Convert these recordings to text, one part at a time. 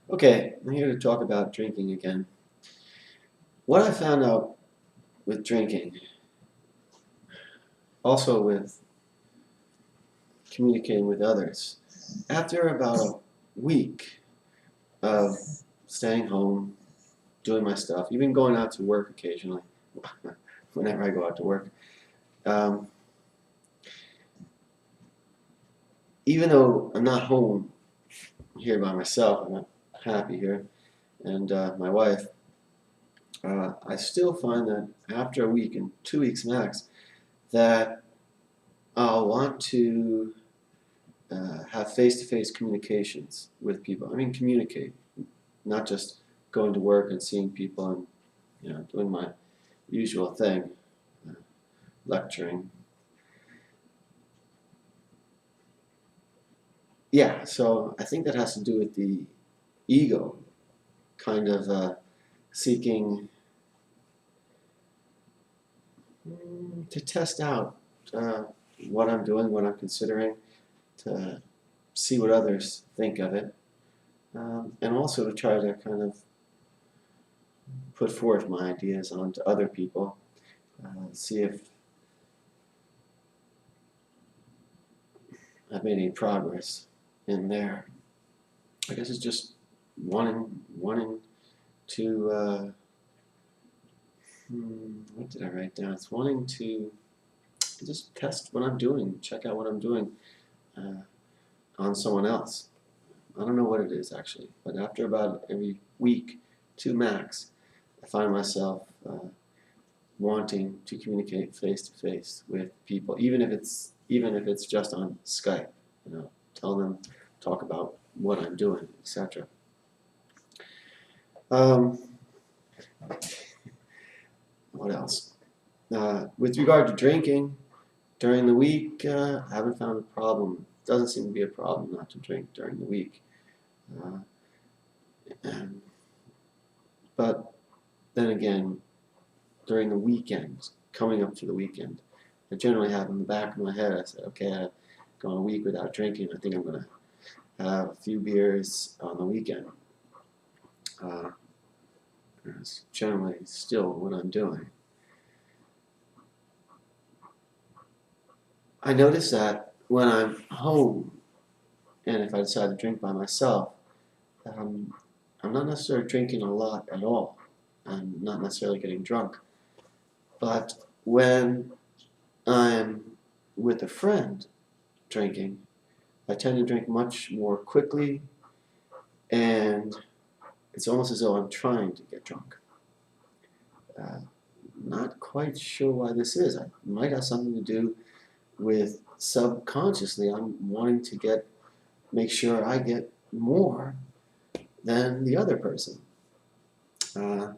Okay, I'm here to talk about drinking again. What I found out with drinking, also with communicating with others, after about a week of staying home, doing my stuff, even going out to work occasionally, whenever I go out to work, um, even though I'm not home here by myself, I'm not happy here, and my wife, I still find that after a week and 2 weeks max, that I'll want to have face-to-face communications with people. I mean, communicate, not just going to work and seeing people and doing my usual thing, uh, lecturing. Yeah, so I think that has to do with the ego, kind of seeking to test out uh, what I'm doing, what I'm considering, to see what others think of it, and also to try to kind of put forth my ideas onto other people, see if I've made any progress in there. I guess it's just wanting to. What did I write down? It's wanting to just test what I'm doing, check out what I'm doing uh, on someone else. I don't know what it is actually, but after about every week, two max, I find myself wanting to communicate face to face with people, even if it's just on Skype. Tell them, talk about what I'm doing, etc. Um, what else? With regard to drinking during the week, I haven't found a problem. It doesn't seem to be a problem not to drink during the week. Uh, and, but then again, during the weekend, coming up to the weekend, I generally have in the back of my head, I said, okay, I've gone a week without drinking. I think I'm going to have a few beers on the weekend. It's generally still what I'm doing. I notice that when I'm home and if I decide to drink by myself, um, I'm not necessarily drinking a lot at all. I'm not necessarily getting drunk. But when I'm with a friend drinking, I tend to drink much more quickly, and it's almost as though I'm trying to get drunk. Uh, Not quite sure why this is. It might have something to do with subconsciously I'm wanting to make sure I get more than the other person. Uh,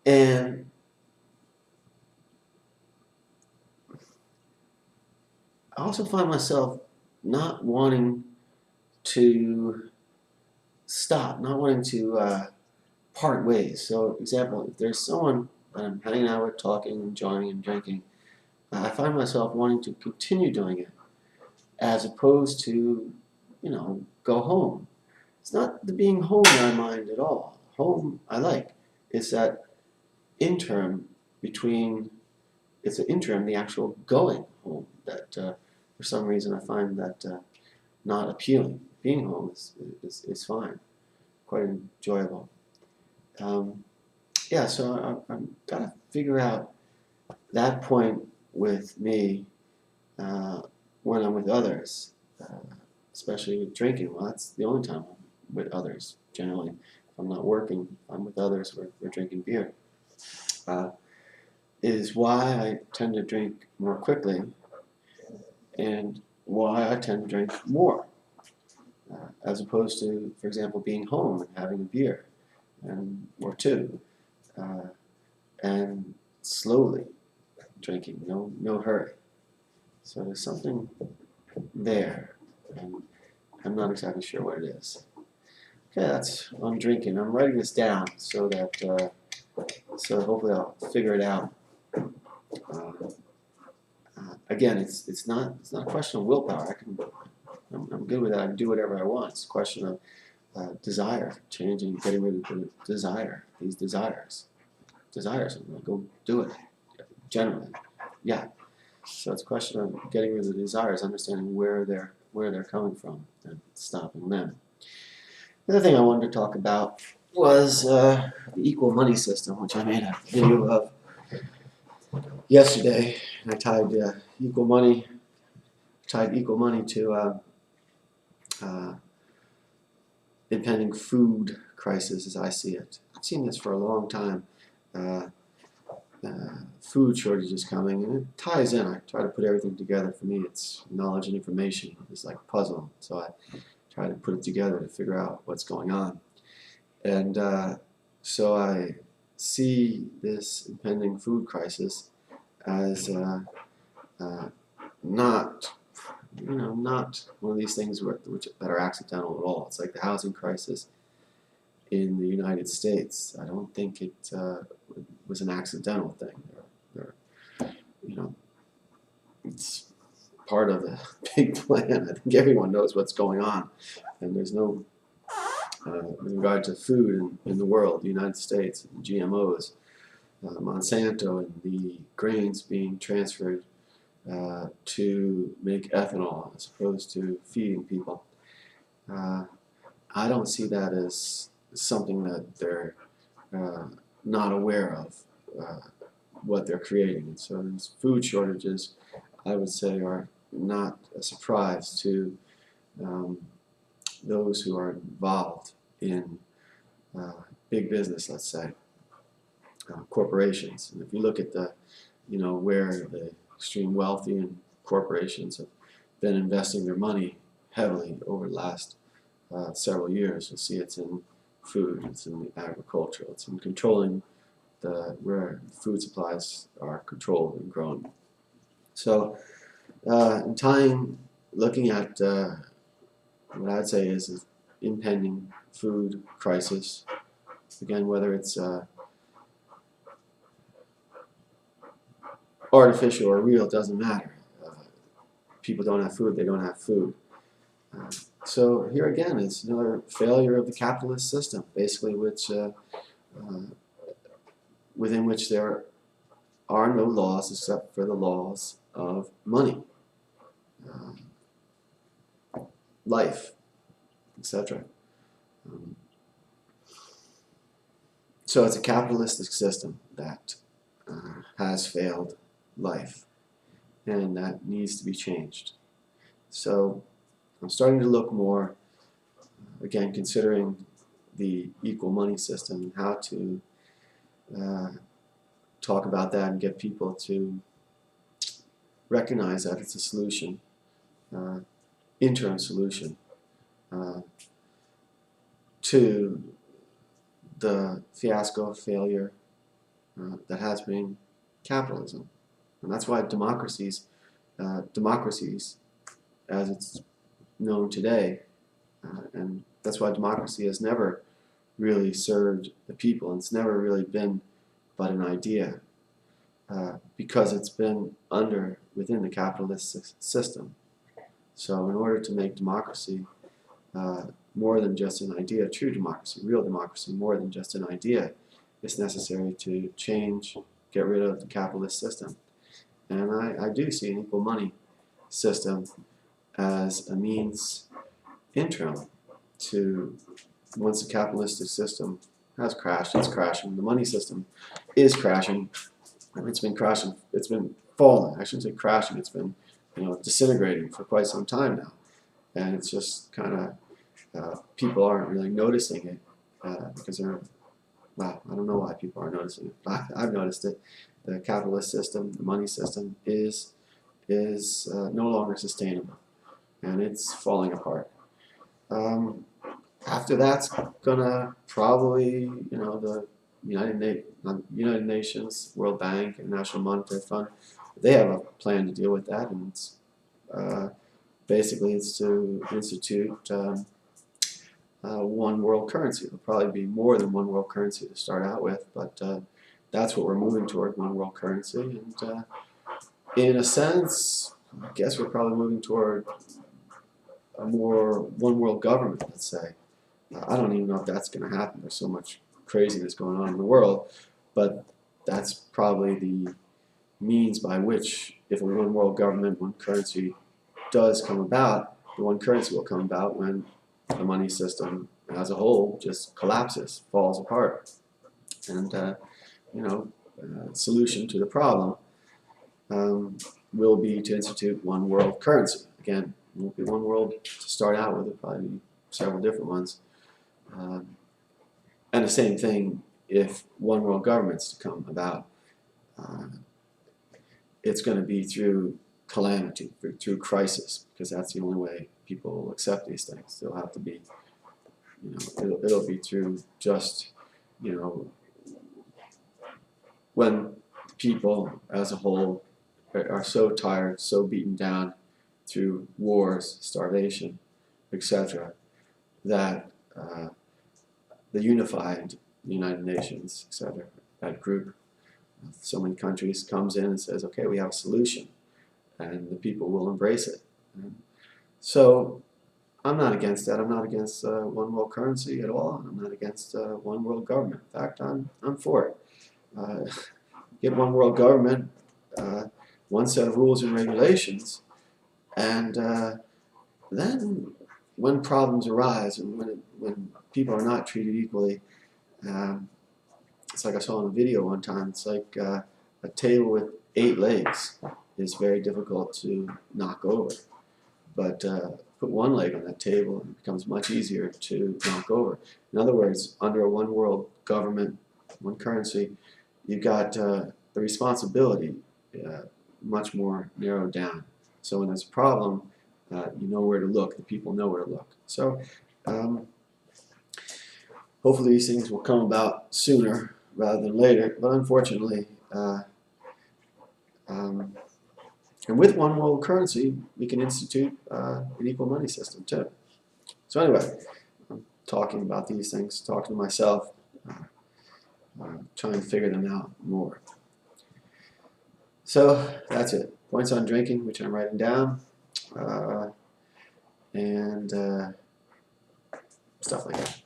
and I also find myself not wanting to stop, not wanting to part ways. So, example, if there's someone that I'm hanging out with, talking, enjoying, and drinking, I find myself wanting to continue doing it as opposed to, go home. It's not the being home that I mind at all. Home I like. It's that interim between, it's an interim, the actual going home that for some reason I find that not appealing. Being home is fine, quite enjoyable. Um, yeah, so I've got to figure out that point with me uh, when I'm with others, especially with drinking. Well, that's the only time I'm with others. Generally, if I'm not working, I'm with others. We're drinking beer. Uh, is why I tend to drink more quickly and why I tend to drink more, as opposed to, for example, being home and having a beer or two, uh, and slowly drinking, no hurry. So there's something there, and I'm not exactly sure what it is. Okay, that's on drinking. I'm writing this down so hopefully I'll figure it out. Again, it's not a question of willpower. I'm I'm good with that. I can do whatever I want. It's a question of desire, changing, getting rid of the desire, these desires. Desires, I'm going to go do it, generally. Yeah. So it's a question of getting rid of the desires, understanding where they're coming from, and stopping them. The other thing I wanted to talk about was the equal money system, which I made a video of yesterday. And I tied equal money to impending food crisis, as I see it. I've seen this for a long time. Food shortages coming, and it ties in. I try to put everything together. For me, it's knowledge and information. It's like a puzzle. So I try to put it together to figure out what's going on. And so I see this impending food crisis as not one of these things that are accidental at all. It's like the housing crisis in the United States. I don't think it was an accidental thing. It's part of the big plan. I think everyone knows what's going on, and there's no, with regard to food in the world, the United States, and GMOs, Monsanto, and the grains being transferred to make ethanol as opposed to feeding people. I don't see that as something that they're not aware of what they're creating. And so these food shortages, I would say, are not a surprise to those who are involved in big business, let's say, corporations. And if you look at where the extreme wealthy and corporations have been investing their money heavily over the last several years, you'll see it's in food, it's in the agriculture, it's in controlling where food supplies are controlled and grown. So looking at what I'd say is an impending food crisis, again, whether it's artificial or real, doesn't matter. People don't have food, they don't have food. So here again is another failure of the capitalist system, basically, within which there are no laws except for the laws of money, life, etc. So it's a capitalistic system that has failed life, and that needs to be changed. So I'm starting to look more, again, considering the equal money system and how to talk about that and get people to recognize that it's a solution, interim solution to the failure that has been capitalism. And that's why democracies as it's known today, and that's why democracy has never really served the people, and it's never really been but an idea, because it's been within the capitalist system. So in order to make democracy more than just an idea, true democracy, real democracy, more than just an idea, it's necessary to get rid of the capitalist system. And I do see an equal money system as a means interim to, once the capitalistic system has crashed, it's crashing. The money system is crashing. It's been crashing. It's been falling. I shouldn't say crashing. It's been disintegrating for quite some time now, and it's just kind of people aren't really noticing it because I don't know why people aren't noticing it. But I've noticed it. The capitalist system, the money system, is no longer sustainable, and it's falling apart. After that's gonna probably, the United Nations, World Bank, and National Monetary Fund, they have a plan to deal with that, and it's basically it's to institute one world currency. It'll probably be more than one world currency to start out with, but that's what we're moving toward, one world currency. And in a sense, I guess we're probably moving toward a more one world government, let's say. I don't even know if that's going to happen. There's so much craziness going on in the world, but that's probably the means by which, if a one world government, one currency does come about, the one currency will come about when the money system as a whole just collapses, falls apart. And, solution to the problem will be to institute one world currency. Again, it won't be one world to start out with, it'll probably be several different ones. And the same thing if one world government's to come about. It's going to be through calamity, through crisis, because that's the only way people will accept these things. They'll have to be, it'll be through just, when people as a whole are so tired, so beaten down through wars, starvation, etc., that the unified United Nations, etc., that group, so many countries, comes in and says, okay, we have a solution, and the people will embrace it. So I'm not against that. I'm not against one world currency at all. I'm not against one world government. In fact, I'm for it. Get one world government, one set of rules and regulations, and then when problems arise and when people are not treated equally, it's like I saw in a video one time. It's like a table with 8 legs is very difficult to knock over, but put one leg on that table and it becomes much easier to knock over. In other words, under a one world government, one currency, you've got the responsibility much more narrowed down. So when there's a problem, you know where to look. The people know where to look. So hopefully these things will come about sooner rather than later. But unfortunately, and with one world currency, we can institute an equal money system too. So anyway, I'm talking about these things, talking to myself, trying to figure them out more. So that's it. Points on drinking, which I'm writing down, and stuff like that.